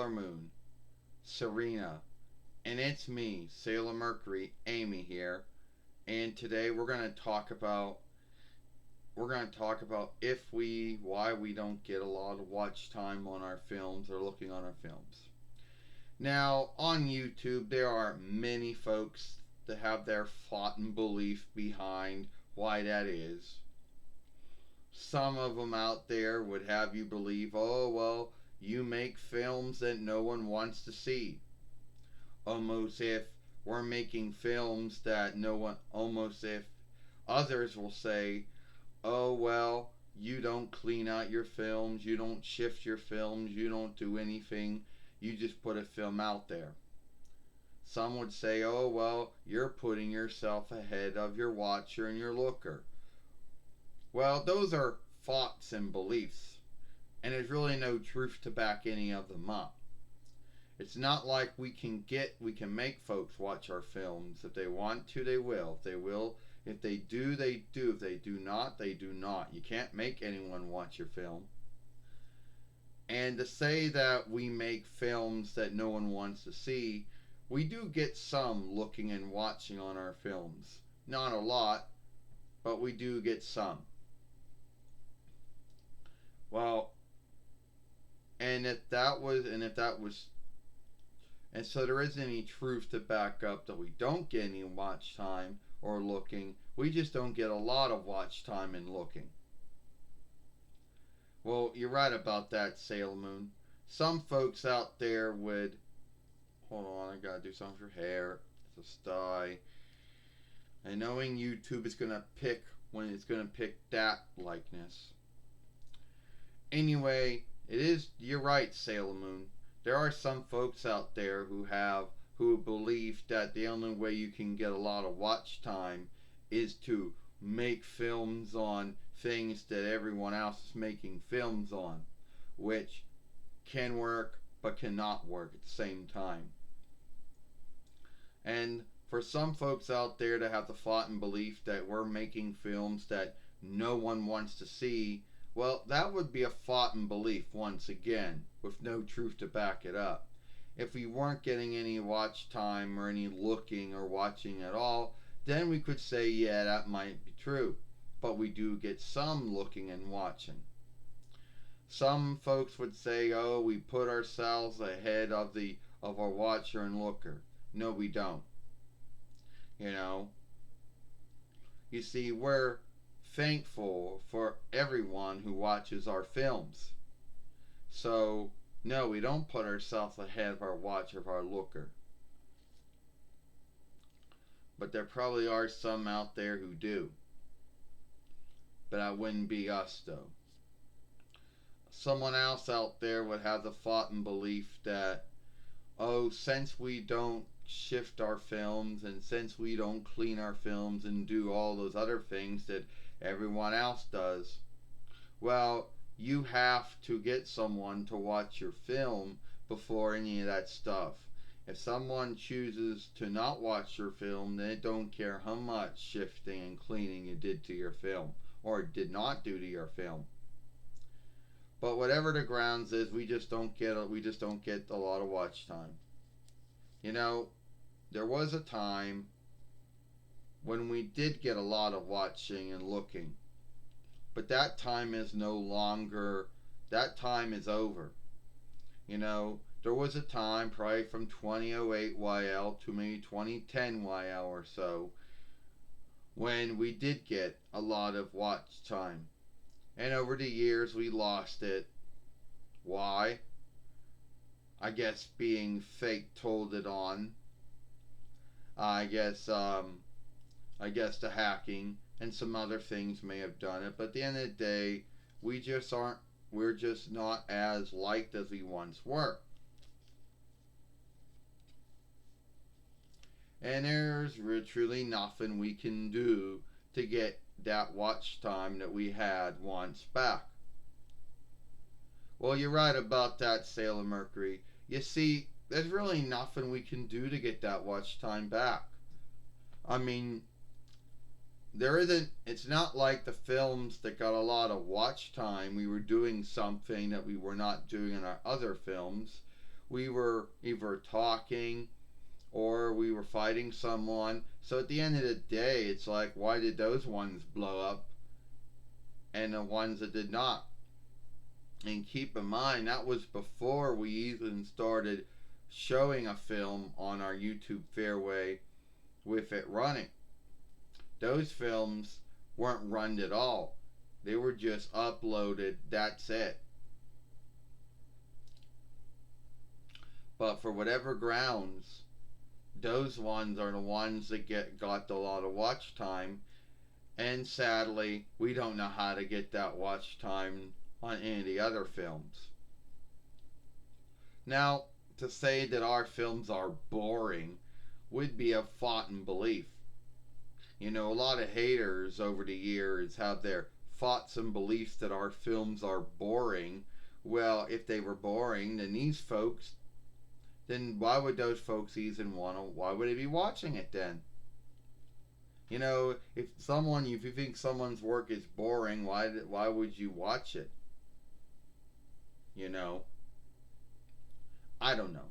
Sailor Moon, Serena, and it's me, Sailor Mercury, Amy here. And today we're going to talk about why we don't get a lot of watch time on our films or looking on our films. Now, on YouTube, there are many folks that have their thought and belief behind why that is. Some of them out there would have you believe, oh, well, you make films that no one wants to see. Almost if we're making films that no one, almost if others will say, oh, well, you don't clean out your films, you don't shift your films, you don't do anything, you just put a film out there. Some would say, oh, well, you're putting yourself ahead of your watcher and your looker. Well, those are thoughts and beliefs, and there's really no truth to back any of them up. It's not like we can make folks watch our films. If they want to, they will. If they will, if they do, they do. If they do not, they do not. You can't make anyone watch your film. And to say that we make films that no one wants to see, we do get some looking and watching on our films. Not a lot, but we do get some. Well, and so there isn't any truth to back up that we don't get any watch time or looking. We just don't get a lot of watch time and looking. Well, you're right about that, Sailor Moon. Some folks out there would. Hold on, I gotta do something for hair. It's a sty. And knowing YouTube is gonna pick when it's gonna pick that likeness. Anyway, you're right, Sailor Moon. There are some folks out there who believe that the only way you can get a lot of watch time is to make films on things that everyone else is making films on, which can work but cannot work at the same time. And for some folks out there to have the thought and belief that we're making films that no one wants to see, well, that would be a thought and belief once again, with no truth to back it up. If we weren't getting any watch time or any looking or watching at all, then we could say, yeah, that might be true. But we do get some looking and watching. Some folks would say, oh, we put ourselves ahead of our watcher and looker. No, we don't. You see, we're thankful for everyone who watches our films. So, no, we don't put ourselves ahead of our watcher, of our looker. But there probably are some out there who do. But that wouldn't be us, though. Someone else out there would have the thought and belief that, oh, since we don't shift our films and since we don't clean our films and do all those other things that everyone else does, well, you have to get someone to watch your film before any of that stuff. If someone chooses to not watch your film, they don't care how much shifting and cleaning you did to your film or did not do to your film. But whatever the grounds is, we just don't get a lot of watch time. There was a time when we did get a lot of watching and looking. But that time is no longer, that time is over. There was a time, probably from 2008 YL to maybe 2010 YL or so, when we did get a lot of watch time. And over the years, we lost it. Why? I guess being fake told it on. I guess the hacking and some other things may have done it, but at the end of the day, we're just not as liked as we once were. And there's truly nothing we can do to get that watch time that we had once back. Well, you're right about that, Sailor Mercury. You see, there's really nothing we can do to get that watch time back. I mean, it's not like the films that got a lot of watch time, we were doing something that we were not doing in our other films. we were either talking or we were fighting someone. So at the end of the day, it's like, why did those ones blow up and the ones that did not? And keep in mind, that was before we even started showing a film on our YouTube Fairway with it running. Those films weren't run at all. They were just uploaded, that's it. But for whatever grounds, those ones are the ones that got a lot of watch time, and sadly, we don't know how to get that watch time on any of the other films. Now, to say that our films are boring would be a foughten belief. You know, a lot of haters over the years have their thoughts and beliefs that our films are boring. Well, if they were boring, then why would those folks even why would they be watching it then? You know, if you think someone's work is boring, why would you watch it? You know, I don't know.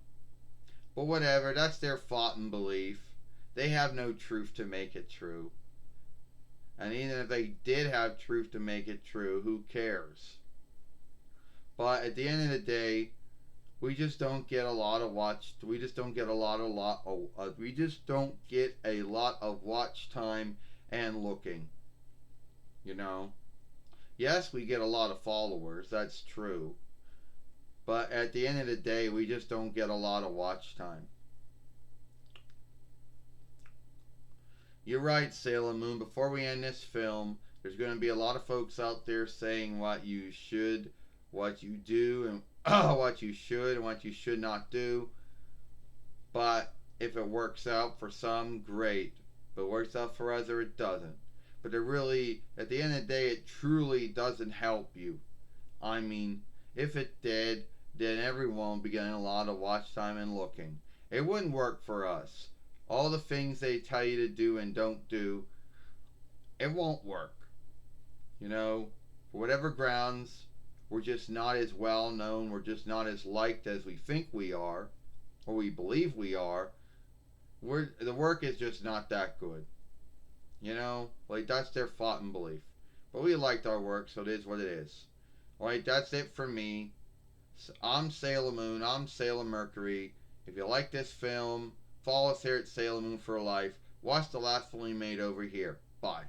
But whatever, that's their thought and belief. They have no truth to make it true. And even if they did have truth to make it true, who cares? But at the end of the day, we just don't get a lot of watch. We just don't get a lot of we just don't get a lot of watch time and looking. You know, yes, we get a lot of followers. That's true. But at the end of the day, we just don't get a lot of watch time. You're right, Sailor Moon. Before we end this film, there's going to be a lot of folks out there saying what you should, what you do, and what you should and what you should not do. But if it works out for some, great. If it works out for others, it doesn't. But it really, at the end of the day, it truly doesn't help you. I mean, if it did, then everyone would be getting a lot of watch time and looking. It wouldn't work for us. All the things they tell you to do and don't do, it won't work. You know, for whatever grounds, we're just not as well known, we're just not as liked as we think we are, or we believe we are. The work is just not that good. You know, like that's their thought and belief. But we liked our work, so it is what it is. Alright, that's it for me. I'm Sailor Moon, I'm Sailor Mercury. If you like this film, follow us here at Sailor Moon for Life. Watch the last film we made over here. Bye.